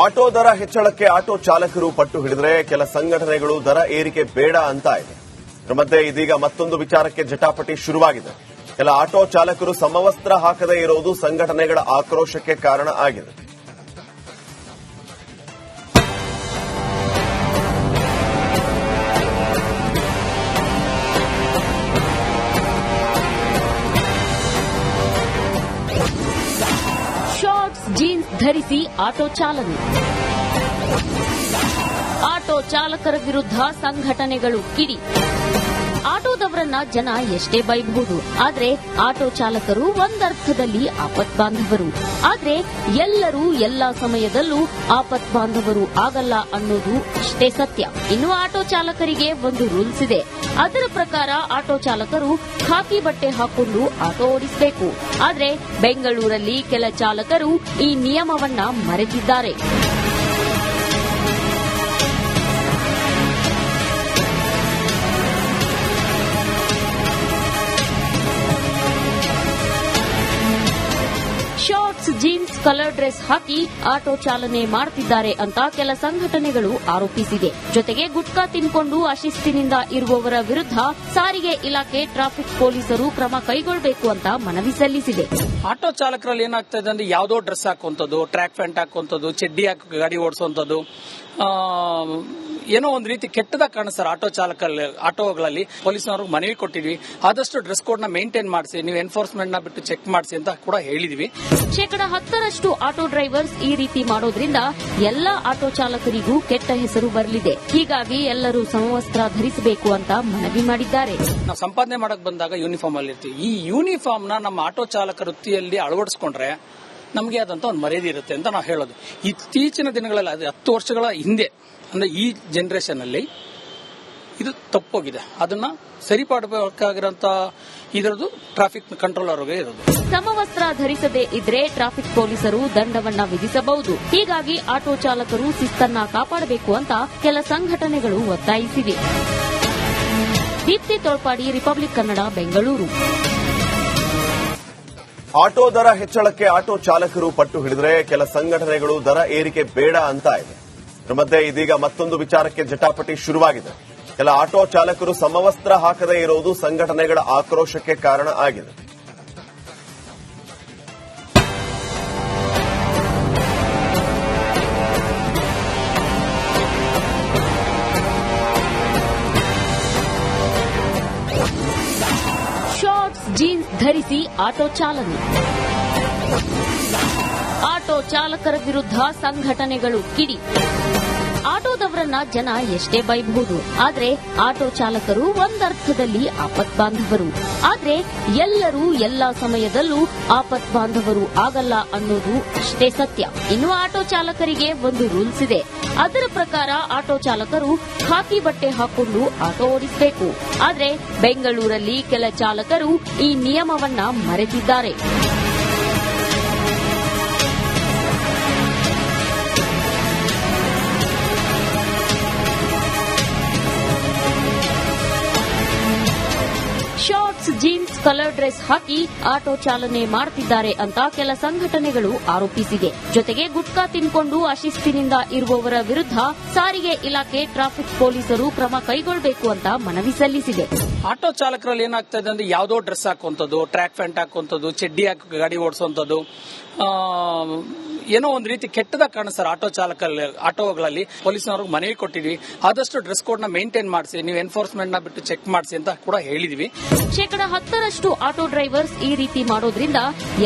Auto ದರ ಹೆಚ್ಚಳಕ್ಕೆ auto ಚಾಲಕರು ಪಟ್ಟು ಹಿಡಿದರೆ ಕೆಲ ಸಂಘಟನೆಗಳು ದರ ಏರಿಕೆ ಬೇಡ ಅಂತ ಇದೆ. ಇದರ ಮಧ್ಯೆ ಇದೀಗ ಮತ್ತೊಂದು ವಿಚಾರಕ್ಕೆ ಜಟಾಪಟಿ ಶುರುವಾಗಿದೆ. ಕೆಲ ಆಟೋ ಚಾಲಕರು ಸಮವಸ್ತ್ರ ಹಾಕದೇ ಇರುವುದು ಸಂಘಟನೆಗಳ ಆಕ್ರೋಶಕ್ಕೆ ಕಾರಣ ಆಗಿದೆ. ಶಾರ್ಟ್ಸ್ ಜೀನ್ಸ್ ಧರಿಸಿ ಆಟೋ ಚಾಲನೆ. ಆಟೋ ಚಾಲಕರ ವಿರುದ್ಧ ಸಂಘಟನೆಗಳು ಕಿಡಿ. ಆಟೋದವರನ್ನ ಜನ ಎಷ್ಟೇ ಬೈಬಹುದು, ಆದ್ರೆ ಆಟೋ ಚಾಲಕರು ಒಂದರ್ಥದಲ್ಲಿ ಆಪತ್ ಬಾಂಧವರು. ಆದ್ರೆ ಎಲ್ಲರೂ ಎಲ್ಲಾ ಸಮಯದಲ್ಲೂ ಆಪತ್ ಬಾಂಧವರು ಆಗಲ್ಲ ಅನ್ನೋದು ಅಷ್ಟೇ ಸತ್ಯ. ಇನ್ನು ಆಟೋ ಚಾಲಕರಿಗೆ ಒಂದು ರೂಲ್ಸ್ ಇದೆ. ಅದರ ಪ್ರಕಾರ ಆಟೋ ಚಾಲಕರು ಖಾಕಿ ಬಟ್ಟೆ ಹಾಕೊಂಡು ಆಟೋ ಓಡಿಸಬೇಕು. ಆದ್ರೆ ಬೆಂಗಳೂರಲ್ಲಿ ಕೆಲ ಚಾಲಕರು ಈ ನಿಯಮವನ್ನ ಮರೆತಿದ್ದಾರೆ. ಶಾರ್ಟ್ಸ್ ಜೀನ್ಸ್ ಕಲರ್ ಡ್ರೆಸ್ ಹಾಕಿ ಆಟೋ ಚಾಲನೆ ಮಾಡುತ್ತಿದ್ದಾರೆ ಅಂತ ಕೆಲ ಸಂಘಟನೆಗಳು ಆರೋಪಿಸಿದೆ. ಜೊತೆಗೆ ಗುಟ್ಕಾ ತಿನ್ಕೊಂಡು ಅಶಿಸ್ತಿನಿಂದ ಇರುವವರ ವಿರುದ್ಧ ಸಾರಿಗೆ ಇಲಾಖೆ ಟ್ರಾಫಿಕ್ ಪೊಲೀಸರು ಕ್ರಮ ಕೈಗೊಳ್ಳಬೇಕು ಅಂತ ಮನವಿ ಸಲ್ಲಿಸಿದೆ. ಆಟೋ ಚಾಲಕರಲ್ಲಿ ಏನಾಗ್ತಾ ಇದೆ ಅಂದ್ರೆ ಯಾವುದೋ ಡ್ರೆಸ್ ಹಾಕುವಂಥದ್ದು, ಟ್ರ್ಯಾಕ್ ಪ್ಯಾಂಟ್ ಹಾಕುವಂಥದ್ದು, ಚಡ್ಡಿ ಹಾಕಿ ಗಾಡಿ ಓಡಿಸುವಂಥದ್ದು, ಏನೋ ಒಂದು ರೀತಿ ಕೆಟ್ಟದಾಗಿ ಕಾಣಿಸ್ತಾರೆ ಆಟೋಗಳಲ್ಲಿ. ಪೊಲೀಸ್ನವ್ರಿಗೆ ಮನವಿ ಕೊಟ್ಟಿದ್ವಿ, ಆದಷ್ಟು ಡ್ರೆಸ್ ಕೋಡ್ ನ ಮೇಂಟೈನ್ ಮಾಡಿಸಿ, ನೀವು ಎನ್ಫೋರ್ಸ್ಮೆಂಟ್ ನ ಬಿಟ್ಟು ಚೆಕ್ ಮಾಡಿಸಿ ಅಂತ ಕೂಡ ಹೇಳಿದ್ವಿ. 10% ಆಟೋ ಡ್ರೈವರ್ಸ್ ಈ ರೀತಿ ಮಾಡೋದ್ರಿಂದ ಎಲ್ಲಾ ಆಟೋ ಚಾಲಕರಿಗೂ ಕೆಟ್ಟ ಹೆಸರು ಬರಲಿದೆ. ಹೀಗಾಗಿ ಎಲ್ಲರೂ ಸಮವಸ್ತ್ರ ಧರಿಸಬೇಕು ಅಂತ ಮನವಿ ಮಾಡಿದ್ದಾರೆ. ನಾವು ಸಂಪಾದನೆ ಮಾಡಕ್ ಬಂದಾಗ ಯೂನಿಫಾರ್ಮ್ ಅಲ್ಲಿ ಇರ್ತೀವಿ. ಈ ಯೂನಿಫಾರ್ಮ್ ನ ನಮ್ಮ ಆಟೋ ಚಾಲಕ ವೃತ್ತಿಯಲ್ಲಿ ಅಳವಡಿಸಿಕೊಂಡ್ರೆ ನಮಗೆ ಆದಂತ ಒಂದು ಮರ್ಯಾದೆ ಇರುತ್ತೆ ಅಂತ ನಾವು ಹೇಳೋದು. ಇತ್ತೀಚಿನ ದಿನಗಳಲ್ಲಿ, ಅದು 10 ವರ್ಷಗಳ ಹಿಂದೆ ಅಂದ್ರೆ ಈ ಜನರೇಷನ್ ಅಲ್ಲಿ ಇದು ತಪ್ಪೋಗಿದೆ. ಅದನ್ನ ಸರಿಪಡಬೇಕಾಗಿರೋಂತ ಇದರದ್ದು ಟ್ರಾಫಿಕ್ ಕಂಟ್ರೋಲ್ ಅವ್ರಿಗೆ ಇರೋದು. ಸಮವಸ್ತ್ರ ಧರಿಸದೇ ಇದ್ರೆ ಟ್ರಾಫಿಕ್ ಪೊಲೀಸರು ದಂಡವನ್ನ ವಿಧಿಸಬಹುದು. ಹೀಗಾಗಿ ಆಟೋ ಚಾಲಕರು ಶಿಸ್ತನ್ನ ಕಾಪಾಡಬೇಕು ಅಂತ ಕೆಲ ಸಂಘಟನೆಗಳು ಒತ್ತಾಯಿಸಿವೆ. ದೀಪ್ತಿ ತೋಳ್ಪಾಡಿ, ರಿಪಬ್ಲಿಕ್ ಕನ್ನಡ, ಬೆಂಗಳೂರು. ಆಟೋ ದರ ಹೆಚ್ಚಳಕ್ಕೆ ಆಟೋ ಚಾಲಕರು ಪಟ್ಟು ಹಿಡಿದರೆ ಕೆಲ ಸಂಘಟನೆಗಳು ದರ ಏರಿಕೆ ಬೇಡ ಅಂತ ಇದೆ. ಇದರ ಮಧ್ಯೆ ಇದೀಗ ಮತ್ತೊಂದು ವಿಚಾರಕ್ಕೆ ಜಟಾಪಟಿ ಶುರುವಾಗಿದೆ. ಕೆಲ ಆಟೋ ಚಾಲಕರು ಸಮವಸ್ತ್ರ ಹಾಕದೇ ಇರುವುದು ಸಂಘಟನೆಗಳ ಆಕ್ರೋಶಕ್ಕೆ ಕಾರಣ ಆಗಿದೆ. ಶಾರ್ಟ್ಸ್ ಜೀನ್ಸ್ ಧರಿಸಿ ಆಟೋ ಚಾಲನೆ. ಆಟೋ ಚಾಲಕರ ವಿರುದ್ಧ ಸಂಘಟನೆಗಳು ಕಿಡಿ. ಆಟೋದವರನ್ನ ಜನ ಎಷ್ಟೇ ಬೈಬಹುದು, ಆದ್ರೆ ಆಟೋ ಚಾಲಕರು ಒಂದರ್ಥದಲ್ಲಿ ಆಪತ್ ಬಾಂಧವರು. ಆದ್ರೆ ಎಲ್ಲರೂ ಎಲ್ಲಾ ಸಮಯದಲ್ಲೂ ಆಪತ್ ಬಾಂಧವರು ಆಗಲ್ಲ ಅನ್ನೋದು ಅಷ್ಟೇ ಸತ್ಯ. ಇನ್ನು ಆಟೋ ಚಾಲಕರಿಗೆ ಒಂದು ರೂಲ್ಸ್ ಇದೆ. ಅದರ ಪ್ರಕಾರ ಆಟೋ ಚಾಲಕರು ಖಾಕಿ ಬಟ್ಟೆ ಹಾಕೊಂಡು ಆಟೋ ಓಡಿಸಬೇಕು. ಆದ್ರೆ ಬೆಂಗಳೂರಲ್ಲಿ ಕೆಲ ಚಾಲಕರು ಈ ನಿಯಮವನ್ನ ಮರೆತಿದ್ದಾರೆ. ಶಾರ್ಟ್ಸ್ ಜೀನ್ಸ್ ಕಲರ್ ಡ್ರೆಸ್ ಹಾಕಿ ಆಟೋ ಚಾಲನೆ ಮಾಡುತ್ತಿದ್ದಾರೆ ಅಂತ ಕೆಲ ಸಂಘಟನೆಗಳು ಆರೋಪಿಸಿದೆ. ಜೊತೆಗೆ ಗುಟ್ಕಾ ತಿನ್ಕೊಂಡು ಅಶಿಸ್ತಿನಿಂದ ಇರುವವರ ವಿರುದ್ಧ ಸಾರಿಗೆ ಇಲಾಖೆ ಟ್ರಾಫಿಕ್ ಪೊಲೀಸರು ಕ್ರಮ ಕೈಗೊಳ್ಳಬೇಕು ಅಂತ ಮನವಿ ಸಲ್ಲಿಸಿದೆ. ಆಟೋ ಚಾಲಕರಲ್ಲಿ ಏನಾಗ್ತಾ ಇದೆ ಅಂದ್ರೆ ಯಾವುದೋ ಡ್ರೆಸ್ ಹಾಕುವಂಥದ್ದು, ಟ್ರ್ಯಾಕ್ ಪ್ಯಾಂಟ್ ಹಾಕುವಂಥದ್ದು, ಚಡ್ಡಿ ಹಾಕಿ ಗಾಡಿ ಓಡಿಸುವಂಥದ್ದು, ಏನೋ ಒಂದು ರೀತಿ ಕೆಟ್ಟದಾಗಿ ಕಾಣಿಸ್ತಾರೆ ಆಟೋಗಳಲ್ಲಿ. ಪೊಲೀಸ್ನವ್ರಿಗೆ ಮನವಿ ಕೊಟ್ಟಿದ್ವಿ, ಆದಷ್ಟು ಡ್ರೆಸ್ ಕೋಡ್ ನ ಮೇಂಟೈನ್ ಮಾಡಿಸಿ, ನೀವು ಎನ್ಫೋರ್ಸ್ಮೆಂಟ್ ನ ಬಿಟ್ಟು ಚೆಕ್ ಮಾಡಿಸಿ ಅಂತ ಕೂಡ ಹೇಳಿದ್ವಿ. 10% ಆಟೋ ಡ್ರೈವರ್ಸ್ ಈ ರೀತಿ ಮಾಡೋದ್ರಿಂದ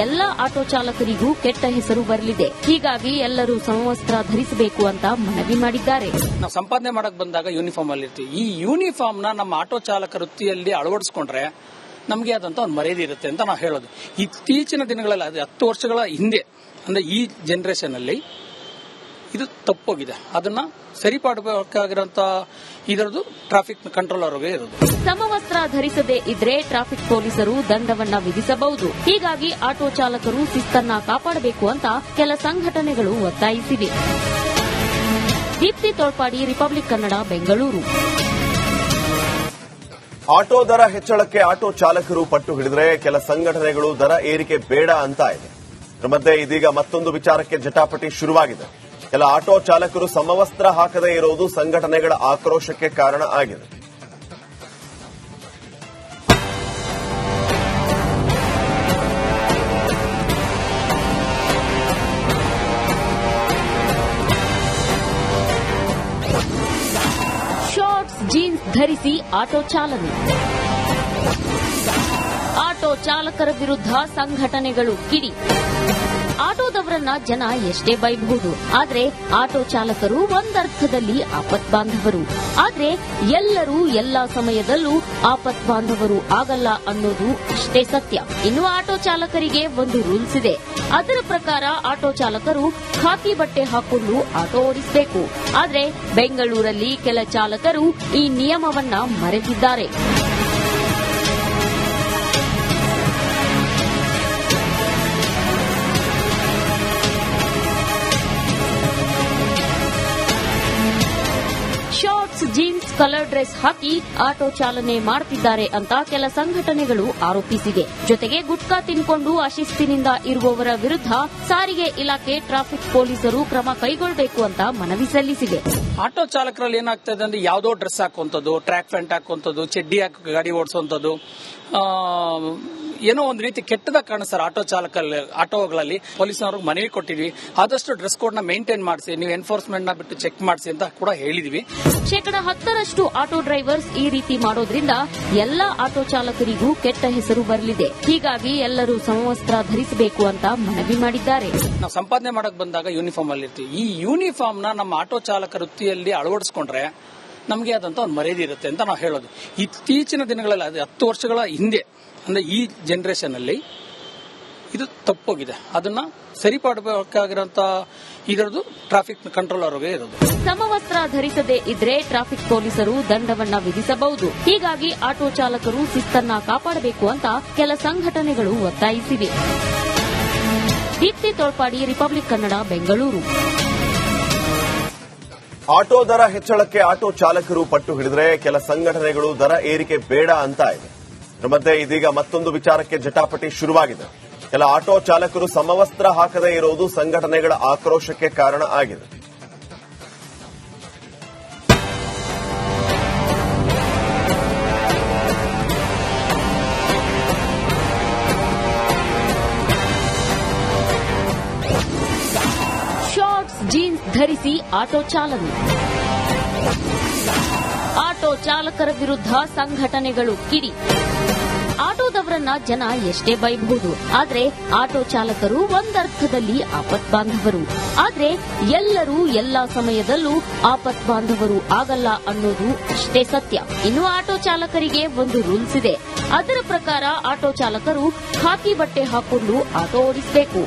ಎಲ್ಲಾ ಆಟೋ ಚಾಲಕರಿಗೂ ಕೆಟ್ಟ ಹೆಸರು ಬರಲಿದೆ. ಹೀಗಾಗಿ ಎಲ್ಲರೂ ಸಮವಸ್ತ್ರ ಧರಿಸಬೇಕು ಅಂತ ಮನವಿ ಮಾಡಿದ್ದಾರೆ. ನಾವು ಸಂಪಾದನೆ ಮಾಡಕ್ ಬಂದಾಗ ಯೂನಿಫಾರ್ಮ್ ಅಲ್ಲಿ ಇರ್ತೀವಿ. ಈ ಯೂನಿಫಾರ್ಮ್ ನ ನಮ್ಮ ಆಟೋ ಚಾಲಕ ವೃತ್ತಿಯಲ್ಲಿ ಅಳವಡಿಸಿಕೊಂಡ್ರೆ ನಮಗೆ ಆದಂತ ಒಂದು ಮರ್ಯಾದೆ ಇರುತ್ತೆ ಅಂತ ನಾವು ಹೇಳೋದು. ಇತ್ತೀಚಿನ ದಿನಗಳಲ್ಲಿ, ಅದು 10 ವರ್ಷಗಳ ಹಿಂದೆ ಅಂದ್ರೆ ಈ ಜನರೇಷನ್ ಅಲ್ಲಿ ಇದು ತಪ್ಪೋಗಿದೆ. ಅದನ್ನ ಸರಿಪಡಬೇಕಾಗಿರೋಂತ ಇದರದ್ದು ಟ್ರಾಫಿಕ್ ಕಂಟ್ರೋಲ್ ಅವ್ರಿಗೆ ಇರೋದು. ಸಮವಸ್ತ್ರ ಧರಿಸದೇ ಇದ್ರೆ ಟ್ರಾಫಿಕ್ ಪೊಲೀಸರು ದಂಡವನ್ನ ವಿಧಿಸಬಹುದು. ಹೀಗಾಗಿ ಆಟೋ ಚಾಲಕರು ಶಿಸ್ತನ್ನ ಕಾಪಾಡಬೇಕು ಅಂತ ಕೆಲ ಸಂಘಟನೆಗಳು ಒತ್ತಾಯಿಸಿವೆ. ದೀಪ್ತಿ ತೋಳ್ಪಾಡಿ, ರಿಪಬ್ಲಿಕ್ ಕನ್ನಡ, ಬೆಂಗಳೂರು. ಆಟೋ ದರ ಹೆಚ್ಚಳಕ್ಕೆ ಆಟೋ ಚಾಲಕರು ಪಟ್ಟು ಹಿಡಿದರೆ ಕೆಲ ಸಂಘಟನೆಗಳು ದರ ಏರಿಕೆ ಬೇಡ ಅಂತ ಇದೆ. ಇದರ ಮಧ್ಯೆ ಇದೀಗ ಮತ್ತೊಂದು ವಿಚಾರಕ್ಕೆ ಜಟಾಪಟಿ ಶುರುವಾಗಿದೆ. ಕೆಲ ಆಟೋ ಚಾಲಕರು ಸಮವಸ್ತ್ರ ಹಾಕದೇ ಇರುವುದು ಸಂಘಟನೆಗಳ ಆಕ್ರೋಶಕ್ಕೆ ಕಾರಣ ಆಗಿದೆ. ಶಾರ್ಟ್ಸ್ ಜೀನ್ಸ್ ಧರಿಸಿ ಆಟೋ ಚಾಲನೆ. ಆಟೋ ಚಾಲಕರ ವಿರುದ್ಧ ಸಂಘಟನೆಗಳು ಕಿಡಿ. ಆಟೋದವರನ್ನ ಜನ ಎಷ್ಟೇ ಬೈಬಹುದು, ಆದ್ರೆ ಆಟೋ ಚಾಲಕರು ಒಂದರ್ಥದಲ್ಲಿ ಆಪತ್ ಬಾಂಧವರು. ಆದ್ರೆ ಎಲ್ಲರೂ ಎಲ್ಲಾ ಸಮಯದಲ್ಲೂ ಆಪತ್ ಬಾಂಧವರು ಆಗಲ್ಲ ಅನ್ನೋದು ಅಷ್ಟೇ ಸತ್ಯ. ಇನ್ನು ಆಟೋ ಚಾಲಕರಿಗೆ ಒಂದು ರೂಲ್ಸ್ ಇದೆ. ಅದರ ಪ್ರಕಾರ ಆಟೋ ಚಾಲಕರು ಖಾಕಿ ಬಟ್ಟೆ ಹಾಕೊಂಡು ಆಟೋ ಓಡಿಸಬೇಕು. ಆದ್ರೆ ಬೆಂಗಳೂರಲ್ಲಿ ಕೆಲ ಚಾಲಕರು ಈ ನಿಯಮವನ್ನ ಮರೆತಿದ್ದಾರೆ. ಶಾರ್ಟ್ಸ್ ಜೀನ್ಸ್ ಕಲರ್ ಡ್ರೆಸ್ ಹಾಕಿ ಆಟೋ ಚಾಲನೆ ಮಾಡುತ್ತಿದ್ದಾರೆ ಅಂತ ಕೆಲ ಸಂಘಟನೆಗಳು ಆರೋಪಿಸಿವೆ. ಜೊತೆಗೆ ಗುಟ್ಕಾ ತಿನ್ಕೊಂಡು ಅಶಿಸ್ತಿನಿಂದ ಇರುವವರ ವಿರುದ್ಧ ಸಾರಿಗೆ ಇಲಾಖೆ ಟ್ರಾಫಿಕ್ ಪೊಲೀಸರು ಕ್ರಮ ಕೈಗೊಳ್ಳಬೇಕು ಅಂತ ಮನವಿ ಸಲ್ಲಿಸಿವೆ. ಆಟೋ ಚಾಲಕರಲ್ಲಿ ಏನಾಗ್ತಾ ಇದೆ ಅಂದ್ರೆ ಯಾವುದೋ ಡ್ರೆಸ್ ಹಾಕುವಂಥದ್ದು, ಟ್ರ್ಯಾಕ್ ಪ್ಯಾಂಟ್ ಹಾಕುವಂಥದ್ದು, ಚಡ್ಡಿ ಹಾಕಿ ಗಾಡಿ ಓಡಿಸುವಂಥದ್ದು, ಏನೋ ಒಂದು ರೀತಿ ಕೆಟ್ಟದಾಗ ಕಾಣಿಸ್ತಾರೆ ಆಟೋಗಳಲ್ಲಿ. ಪೊಲೀಸ್ನವ್ರಿಗೆ ಮನವಿ ಕೊಟ್ಟಿದ್ವಿ, ಆದಷ್ಟು ಡ್ರೆಸ್ ಕೋಡ್ ನ ಮೇಂಟೈನ್ ಮಾಡಿಸಿ, ನೀವು ಎನ್ಫೋರ್ಸ್ಮೆಂಟ್ ನ ಬಿಟ್ಟು ಚೆಕ್ ಮಾಡಿಸಿ ಅಂತ ಕೂಡ ಹೇಳಿದ್ವಿ. 10% ಆಟೋ ಡ್ರೈವರ್ಸ್ ಈ ರೀತಿ ಮಾಡೋದ್ರಿಂದ ಎಲ್ಲಾ ಆಟೋ ಚಾಲಕರಿಗೂ ಕೆಟ್ಟ ಹೆಸರು ಬರಲಿದೆ. ಹೀಗಾಗಿ ಎಲ್ಲರೂ ಸಮವಸ್ತ್ರ ಧರಿಸಬೇಕು ಅಂತ ಮನವಿ ಮಾಡಿದ್ದಾರೆ. ನಾವು ಸಂಪಾದನೆ ಮಾಡಕ್ ಬಂದಾಗ ಯೂನಿಫಾರ್ಮ್ ಅಲ್ಲಿ ಇರ್ತೀವಿ. ಈ ಯೂನಿಫಾರ್ಮ್ ನ ನಮ್ಮ ಆಟೋ ಚಾಲಕ ವೃತ್ತಿಯಲ್ಲಿ ಅಳವಡಿಸಿಕೊಂಡ್ರೆ ನಮಗೆ ಆದಂತ ಒಂದು ಮರ್ಯಾದೆ ಇರುತ್ತೆ ಅಂತ ನಾವು ಹೇಳೋದು. ಇತ್ತೀಚಿನ ದಿನಗಳಲ್ಲಿ 10 ವರ್ಷಗಳ ಹಿಂದೆ ಅಂದ್ರೆ ಈ ಜನರೇಷನ್ ಅಲ್ಲಿ ಇದು ತಪ್ಪೋಗಿದೆ. ಅದನ್ನ ಸರಿಪಡಬೇಕಾಗಿರೋಂತ ಇದರದು ಟ್ರಾಫಿಕ್ ಕಂಟ್ರೋಲ್ ಅವರಿಗೆ ಇರೋದು. ಸಮವಸ್ತ್ರ ಧರಿಸದೇ ಇದ್ರೆ ಟ್ರಾಫಿಕ್ ಪೊಲೀಸರು ದಂಡವನ್ನ ವಿಧಿಸಬಹುದು. ಹೀಗಾಗಿ ಆಟೋ ಚಾಲಕರು ಶಿಸ್ತನ್ನ ಕಾಪಾಡಬೇಕು ಅಂತ ಕೆಲ ಸಂಘಟನೆಗಳು ಒತ್ತಾಯಿಸಿವೆ. ದೀಪ್ತಿ ತೋಳ್ಪಾಡಿ, ರಿಪಬ್ಲಿಕ್ ಕನ್ನಡ, ಬೆಂಗಳೂರು. ಆಟೋ ದರ ಹೆಚ್ಚಳಕ್ಕೆ ಆಟೋ ಚಾಲಕರು ಪಟ್ಟು ಹಿಡಿದ್ರೆ ಕೆಲ ಸಂಘಟನೆಗಳು ದರ ಏರಿಕೆ ಬೇಡ ಅಂತ ಇದೆ. ಇದರ ಮಧ್ಯೆ ಇದೀಗ ಮತ್ತೊಂದು ವಿಚಾರಕ್ಕೆ ಜಟಾಪಟಿ ಶುರುವಾಗಿದೆ. ಕೆಲ ಆಟೋ ಚಾಲಕರು ಸಮವಸ್ತ್ರ ಹಾಕದೇ ಇರುವುದು ಸಂಘಟನೆಗಳ ಆಕ್ರೋಶಕ್ಕೆ ಕಾರಣ ಆಗಿದೆ. ಶಾರ್ಟ್ಸ್ ಜೀನ್ಸ್ ಧರಿಸಿ ಆಟೋ ಚಾಲನೆ. ಆಟೋ ಚಾಲಕರ ವಿರುದ್ಧ ಸಂಘಟನೆಗಳು ಕಿಡಿ. ಆಟೋದವರನ್ನ ಜನ ಎಷ್ಟೇ ಬೈಬಹುದು, ಆದ್ರೆ ಆಟೋ ಚಾಲಕರು ಒಂದರ್ಥದಲ್ಲಿ ಆಪತ್ ಬಾಂಧವರು. ಆದ್ರೆ ಎಲ್ಲರೂ ಎಲ್ಲಾ ಸಮಯದಲ್ಲೂ ಆಪತ್ ಬಾಂಧವರು ಆಗಲ್ಲ ಅನ್ನೋದು ಅಷ್ಟೇ ಸತ್ಯ. ಇನ್ನು ಆಟೋ ಚಾಲಕರಿಗೆ ಒಂದು ರೂಲ್ಸ್ ಇದೆ. ಅದರ ಪ್ರಕಾರ ಆಟೋ ಚಾಲಕರು ಖಾಕಿ ಬಟ್ಟೆ ಹಾಕೊಂಡು ಆಟೋ ಓಡಿಸಬೇಕು.